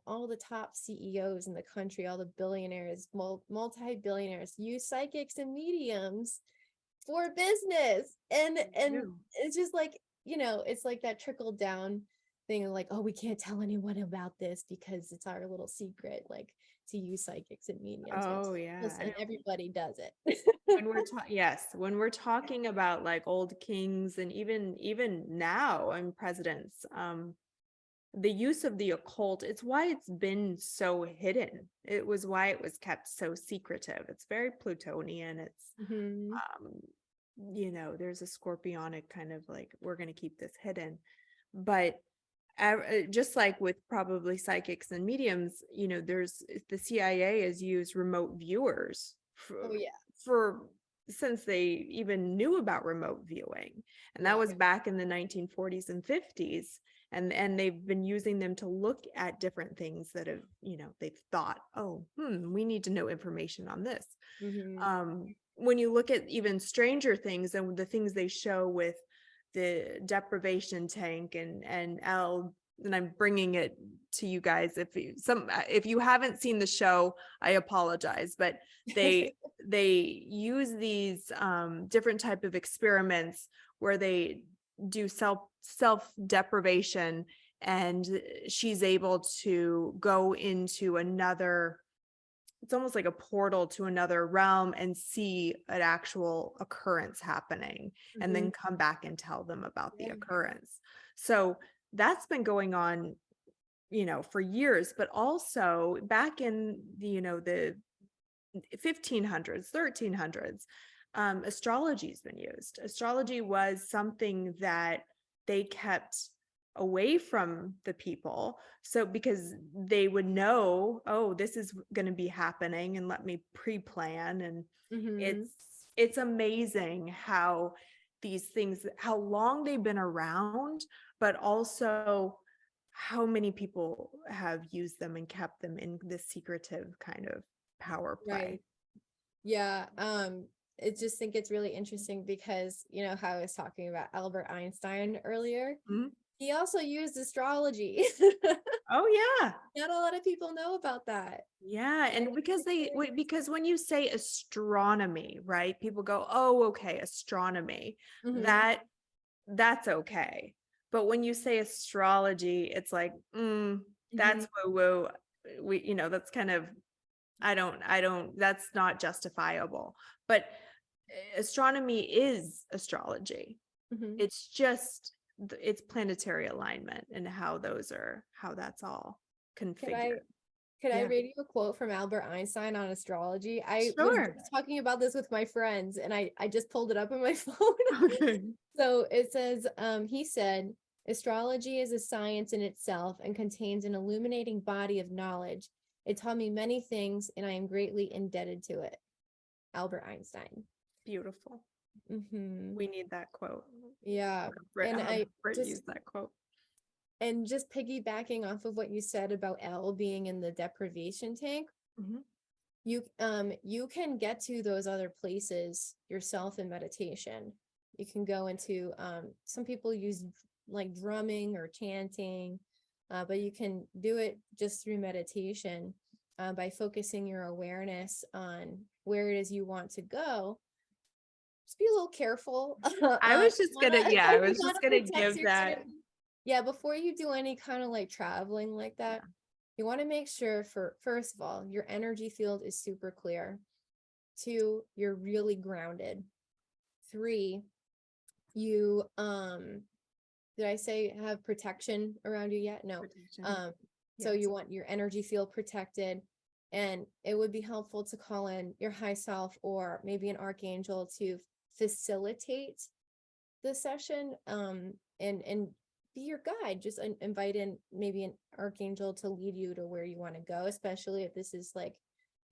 all the top CEOs in the country, all the billionaires, multi-billionaires use psychics and mediums for business. And it's just like, it's like that trickle down thing of like, oh, we can't tell anyone about this because it's our little secret, like to use psychics and mediums. Oh yeah. Listen, everybody does it. When we're talking about like old kings and even now and presidents, the use of the occult, it's why it's been so hidden. It was why it was kept so secretive. It's very Plutonian. It's Mhm. there's a scorpionic kind of like, we're going to keep this hidden. But just like with probably psychics and mediums, there's the CIA has used remote viewers Oh yeah. for since they even knew about remote viewing, and that Yeah. was back in the 1940s and 50s, and they've been using them to look at different things that have they've thought, oh, we need to know information on this. Mhm. When you look at even Stranger Things and the things they show with the deprivation tank and I'm bringing it to you guys, if you haven't seen the show, I apologize, but they use these different type of experiments where they do self deprivation, and she's able to go into another, it's almost like a portal to another realm, and see an actual occurrence happening, and then Mhm. come back and tell them about the Yeah. occurrence. So that's been going on, for years. But also back in the 1500s, 1300s, astrology's been used. Astrology was something that they kept away from the people, so because they would know, oh, this is going to be happening, and let me pre-plan. And Mhm. it's amazing how these things, how long they've been around, but also how many people have used them and kept them in this secretive kind of power play. Right. Yeah. I just think it's really interesting because how I was talking about Albert Einstein earlier. Mhm. He also used astrology. Oh yeah. Not a lot of people know about that. Yeah, and because when you say astronomy, right, people go, "Oh, okay, astronomy." Mhm. That's okay. But when you say astrology, it's like, Mhm. that's woo woo. That's kind of, that's not justifiable. But astronomy is astrology. Mhm. It's just it's planetary alignment and how that's all Could I configured. could I Yeah. read you a quote from Albert Einstein on astrology? I was Sure. just talking about this with my friends, and I just pulled it up on my phone. Okay. So it says, he said, Astrology is a science in itself and contains an illuminating body of knowledge. It taught me many things, and I am greatly indebted to it. Albert Einstein. Beautiful. Mm-hmm. We need that quote. Yeah. Brit, And I Brit just, used that quote. and just piggybacking off of what you said about Elle being in the deprivation tank, Mhm. you can get to those other places yourself in meditation. You can go into some people use like drumming or chanting, but you can do it just through meditation, by focusing your awareness on where it is you want to go. Just be a little careful. I was just gonna, yeah, I You was just wanna gonna protect give that. yourself. Yeah, before you do any kind of like traveling like that, you want to make sure, for first of all, your energy field is super clear. 2, you're really grounded. 3, you did I say have protection around you yet? No. Protection. So Yes. you want your energy field protected, and it would be helpful to call in your high self or maybe an archangel to facilitate the session, and be your guide. Just invite in maybe an archangel to lead you to where you want to go, especially if this is like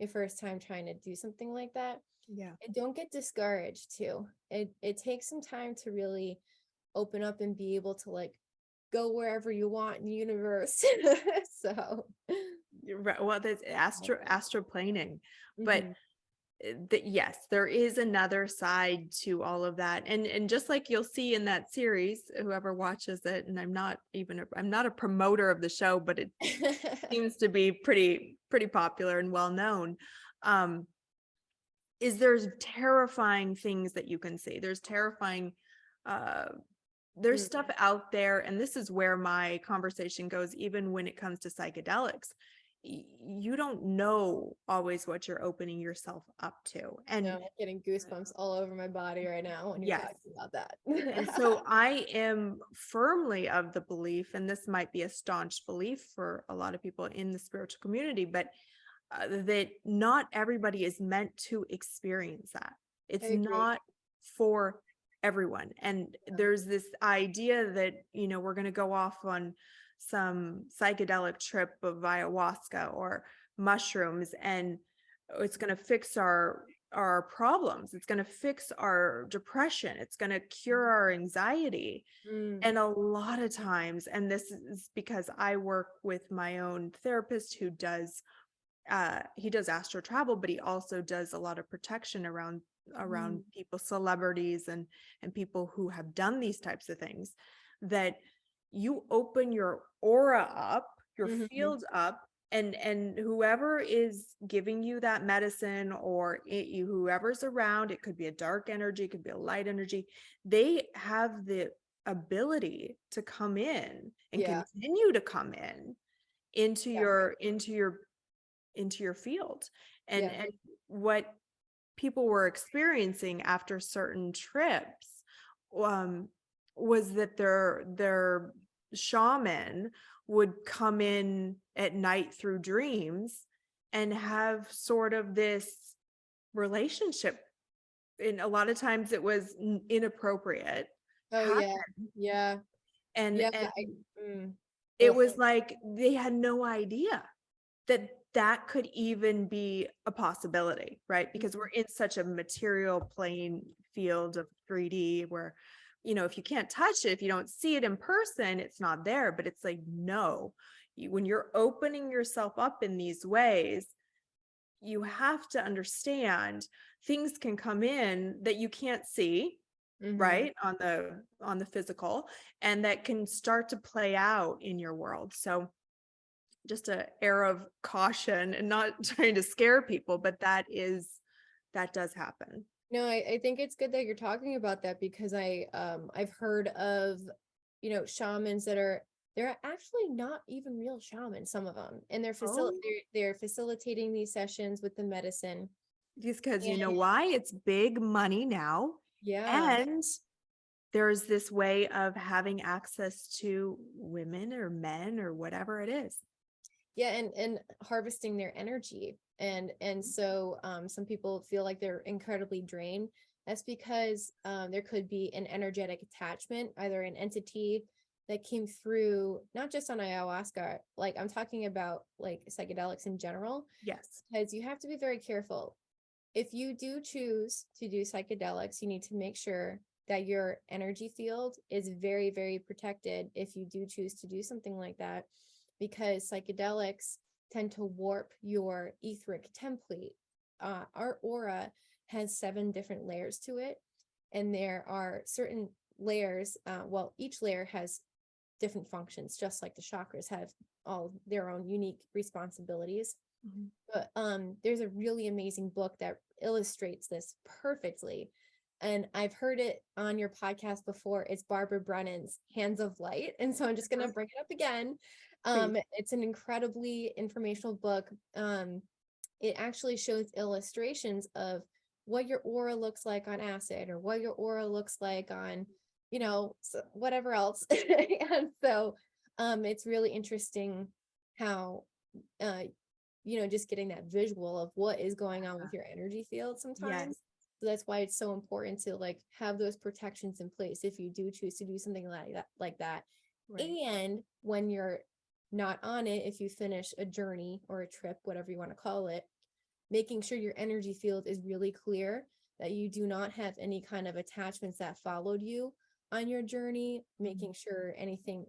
your first time trying to do something like that. Yeah. And don't get discouraged too. It takes some time to really open up and be able to like go wherever you want in the universe. So You're right. Well, that's astroplaning, but mhm. yes, there is another side to all of that, and just like you'll see in that series, whoever watches it, and I'm not a promoter of the show, but it seems to be pretty popular and well known. Is there's terrifying things that you can see. There's terrifying, uh, there's Mm, stuff out there, and this is where my conversation goes, even when it comes to psychedelics. You don't know always what you're opening yourself up to. no, And I'm getting goosebumps all over my body right now when you're yes. talking about that. And so I am firmly of the belief, and this might be a staunch belief for a lot of people in the spiritual community, but that not everybody is meant to experience that. I It's agree. not for everyone. And Yeah. there's this idea that, we're going to go off on some psychedelic trip of ayahuasca or mushrooms, and it's going to fix our problems. It's going to fix our depression. It's going to cure our anxiety. Mm, And a lot of times, and this is because I work with my own therapist who does he does astral travel, but he also does a lot of protection around mm, people, celebrities, and people who have done these types of things, that you open your aura up, your mhm. field up, and whoever is giving you that medicine, or whoever's around, it could be a dark energy, it could be a light energy, they have the ability to come in and Yeah, continue to come in into yeah, your field. and yeah. and what people were experiencing after certain trips, um was that their shaman would come in at night through dreams and have sort of this relationship, and a lot of times it was inappropriate Oh happen. yeah, yeah, and yeah. and Mm, it ugh. was like they had no idea that that could even be a possibility, right? Because we're in such a material plane field of 3D where, if you can't touch it, if you don't see it in person, it's not there. But it's like, no, when you're opening yourself up in these ways, you have to understand things can come in that you can't see, Mhm. right, on the physical, and that can start to play out in your world. So just a air of caution, and not trying to scare people, but that does happen. No, I think it's good that you're talking about that, because I've heard of, shamans that they're actually not even real shamans, some of them, and Oh, they're facilitating these sessions with the medicine. because you know And why? It's big money now. yeah, And there's this way of having access to women or men or whatever it is. yeah, and harvesting their energy. And so some people feel like they're incredibly drained. That's because there could be an energetic attachment, either an entity that came through, not just on ayahuasca, like I'm talking about like psychedelics in general, Yes. because you have to be very careful. If you do choose to do psychedelics, you need to make sure that your energy field is very, very protected if you do choose to do something like that, because psychedelics tend to warp your etheric template. Our aura has 7 different layers to it, and there are certain layers. Well, each layer has different functions, just like the chakras have all their own unique responsibilities. Mhm. But there's a really amazing book that illustrates this perfectly. And I've heard it on your podcast before. It's Barbara Brennan's Hands of Light. And so I'm just going to bring it up again. Please. It's an incredibly informational book. It actually shows illustrations of what your aura looks like on acid, or what your aura looks like on, whatever else. And so it's really interesting how, just getting that visual of what is going on with your energy field Yes. sometimes. So that's why it's so important to like have those protections in place if you do choose to do something like that. Right. And when you're not on it, if you finish a journey or a trip, whatever you want to call it, making sure your energy field is really clear, that you do not have any kind of attachments that followed you on your journey, making sure anything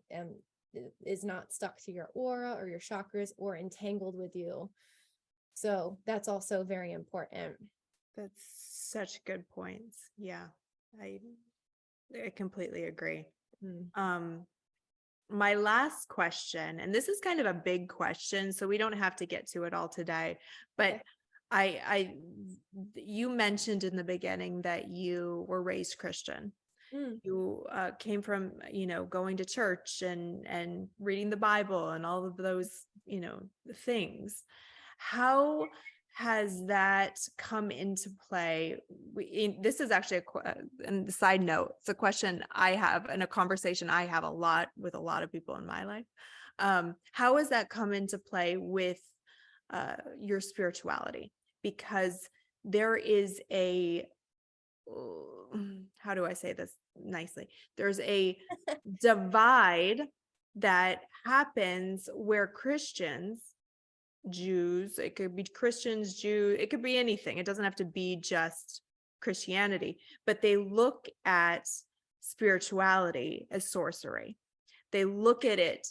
is not stuck to your aura or your chakras or entangled with you. So that's also very important. That's such good points. Yeah. I I completely agree. Mm. My last question, and this is kind of a big question, so we don't have to get to it all today, but Okay. I you mentioned in the beginning that you were raised Christian. Mm. You came from, going to church and reading the Bible and all of those, things. How has that come into play? This is actually and the side note, it's a question I have and a conversation I have a lot with a lot of people in my life. How has that come into play with your spirituality? Because there is how do I say this nicely? There's a divide that happens where Christians, Jews, it could be Christians, Jew, it could be anything. It doesn't have to be just Christianity, but they look at spirituality as sorcery. They look at it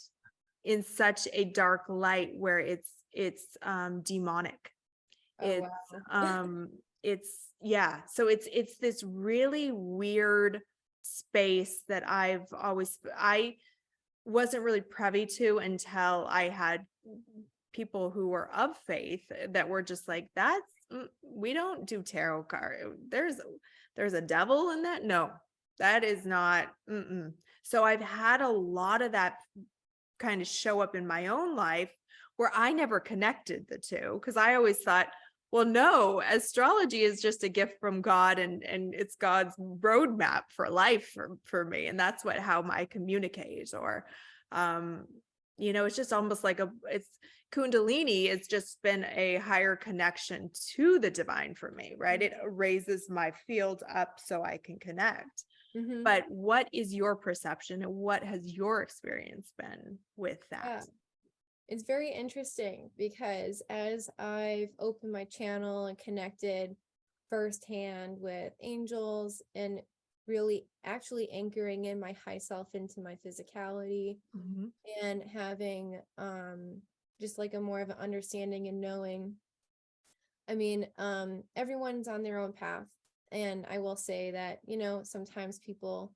in such a dark light where it's demonic. Oh, It's wow. it's yeah, so it's this really weird space that I wasn't really privy to until I had people who were of faith that were just like, we don't do tarot card. There's a devil in that. No, that is not. So I've had a lot of that kind of show up in my own life where I never connected the two, because I always thought, well, no, astrology is just a gift from God, and it's God's roadmap for life for me. And that's how I communicate. Or, it's just almost like it's Kundalini. It's just been a higher connection to the divine for me, right? It raises my field up so I can connect. Mm-hmm. But what is your perception, and what has your experience been with that? Yeah. It's very interesting because as I've opened my channel and connected firsthand with angels and really actually anchoring in my high self into my physicality, Mhm. and having just like a more of an understanding and knowing, I mean, everyone's on their own path. And I will say that, sometimes people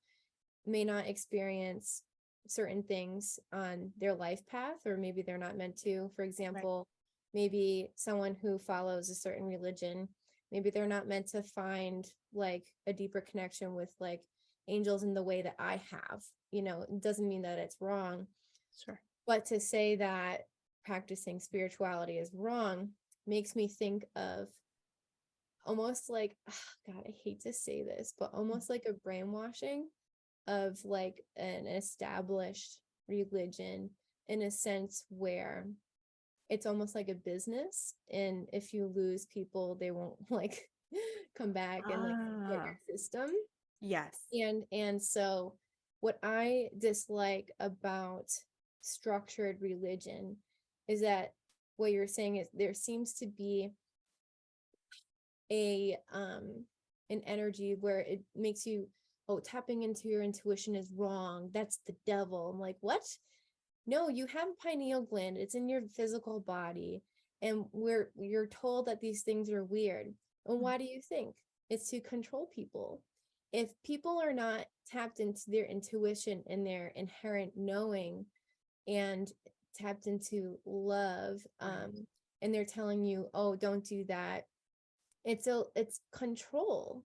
may not experience certain things on their life path, or maybe they're not meant to. For Right. example, maybe someone who follows a certain religion, maybe they're not meant to find like a deeper connection with like angels in the way that I have. It doesn't mean that it's wrong, Sure. but to say that practicing spirituality is wrong makes me think of almost like, God, I hate to say this, but almost like a brainwashing of like an established religion, in a sense where it's almost like a business, and if you lose people they won't like come back and like support Ah, your system. yes. And so what I dislike about structured religion is that what you're saying is there seems to be a an energy where it makes you, oh, tapping into your intuition is wrong, that's the devil. I'm like, what? No, you have a pineal gland, it's in your physical body, and you're told that these things are weird. And why do you think? It's to control people. If people are not tapped into their intuition and their inherent knowing and tapped into love, and they're telling you, oh, don't do that, it's control.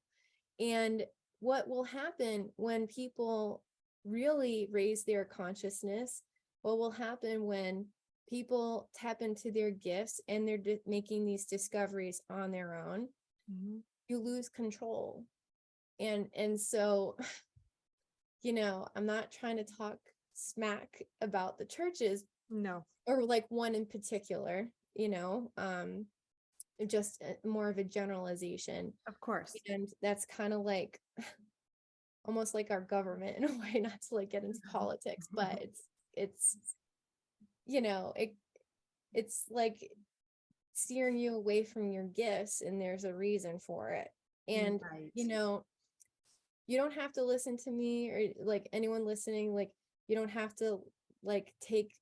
And what will happen when people really raise their consciousness, what will happen when people tap into their gifts and they're making these discoveries on their own, you lose control. And so, I'm not trying to talk smack about the churches, No, or like one in particular, just more of a generalization. of course. And that's kind of like almost like our government in a way, not to like get into politics, but it's it's like steering you away from your gifts, and there's a reason for it. And Right. you don't have to listen to me, or like anyone listening, like you don't have to like take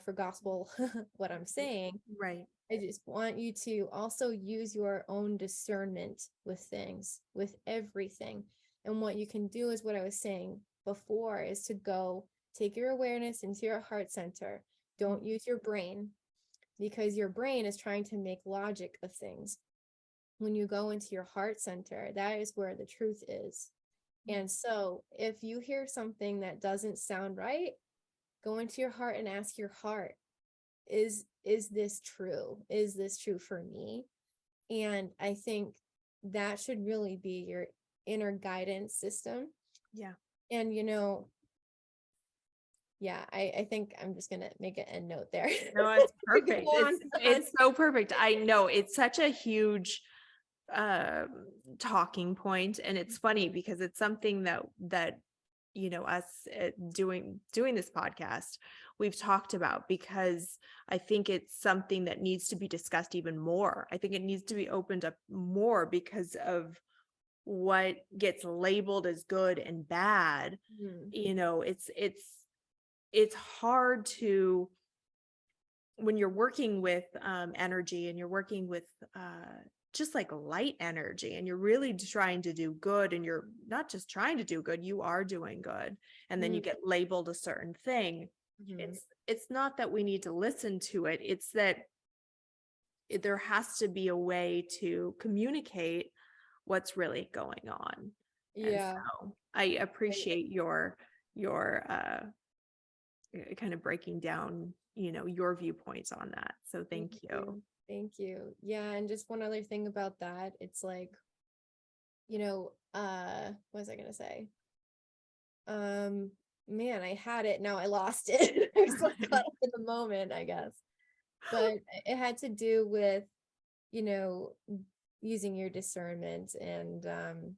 for gospel what I'm saying. Right. I just want you to also use your own discernment with things, with everything. And what you can do is what I was saying before, is to go take your awareness into your heart center. Don't use your brain, because your brain is trying to make logic of things. When you go into your heart center, that is where the truth is. And so if you hear something that doesn't sound right, go into your heart and ask your heart, is this true? Is this true for me? And I think that should really be your inner guidance system. Yeah. And I think I'm just gonna make an end note there. No, it's We could perfect. go on It's so perfect. I know it's such a huge talking point, and it's funny because it's something that us doing this podcast, we've talked about, because I think it's something that needs to be discussed even more. I think it needs to be opened up more because of what gets labeled as good and bad. It's hard to, when you're working with energy, and you're working with just like light energy, and you're really trying to do good, and you're not just trying to do good, you are doing good, and then you get labeled a certain thing. It's not that we need to listen to it, it's that there has to be a way to communicate what's really going on. Yeah. And so I appreciate your kind of breaking down your viewpoints on that, so thank you. Thank you. Yeah. And just one other thing about that, it's like, what was I gonna say? Man, I had it, now I lost it. I was so caught up in the moment, I guess. But it had to do with, using your discernment. And I'm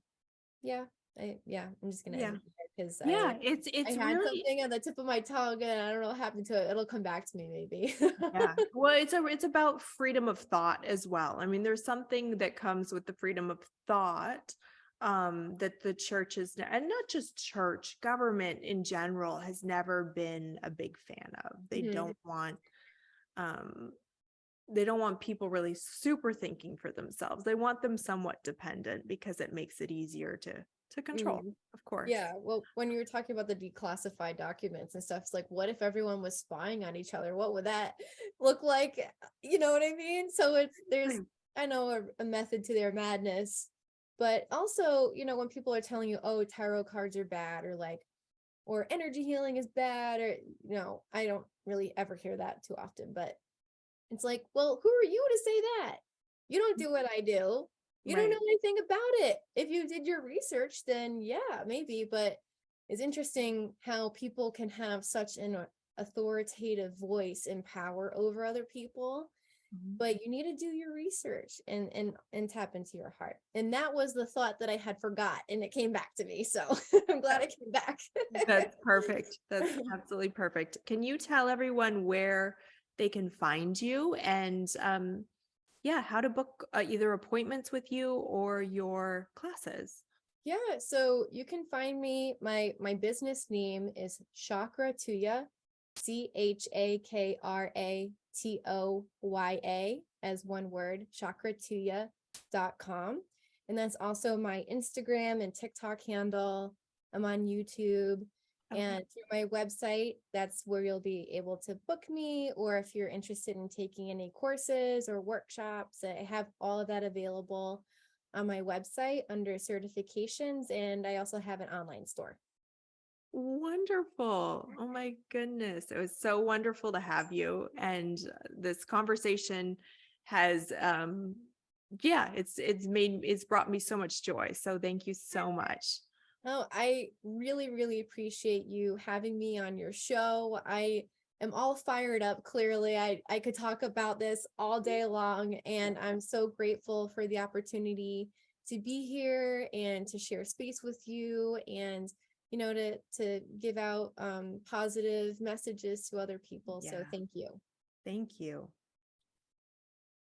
just gonna end it because It's I had really, something on the tip of my tongue and I don't know what happened to it. It'll come back to me maybe. yeah. Well, it's about freedom of thought as well. I mean, there's something that comes with the freedom of thought that the church is, and not just church, government in general has never been a big fan of. They don't want people really super thinking for themselves. They want them somewhat dependent because it makes it easier to control, of course. Yeah. Well, when you were talking about the declassified documents and stuff, it's like, what if everyone was spying on each other? What would that look like? You know what I mean? So there's, I know, a method to their madness, but also, when people are telling you, oh, tarot cards are bad, or energy healing is bad, or, I don't really ever hear that too often, but it's like, well, who are you to say that? You don't do what I do. You don't know anything about it. If you did your research, then yeah, maybe. But it's interesting how people can have such an authoritative voice and power over other people. but you need to do your research and tap into your heart. And that was the thought that I had forgot, and it came back to me. So I'm glad it came back. That's perfect. That's absolutely perfect. Can you tell everyone where they can find you and yeah, how to book either appointments with you or your classes? Yeah, so you can find me. My business name is Chakra Tuya, ChakraToya as one word, chakratuya.com. And that's also my Instagram and TikTok handle. I'm on YouTube. Okay. And through my website, that's where you'll be able to book me, or if you're interested in taking any courses or workshops, I have all of that available on my website under certifications. And I also have an online store. Wonderful. Oh my goodness. It was so wonderful to have you. And this conversation has yeah, it's brought me so much joy. So thank you so much. Oh, I really, really appreciate you having me on your show. I am all fired up. Clearly, I could talk about this all day long, and I'm so grateful for the opportunity to be here and to share space with you, and to give out positive messages to other people. So Yeah. thank you. Thank you.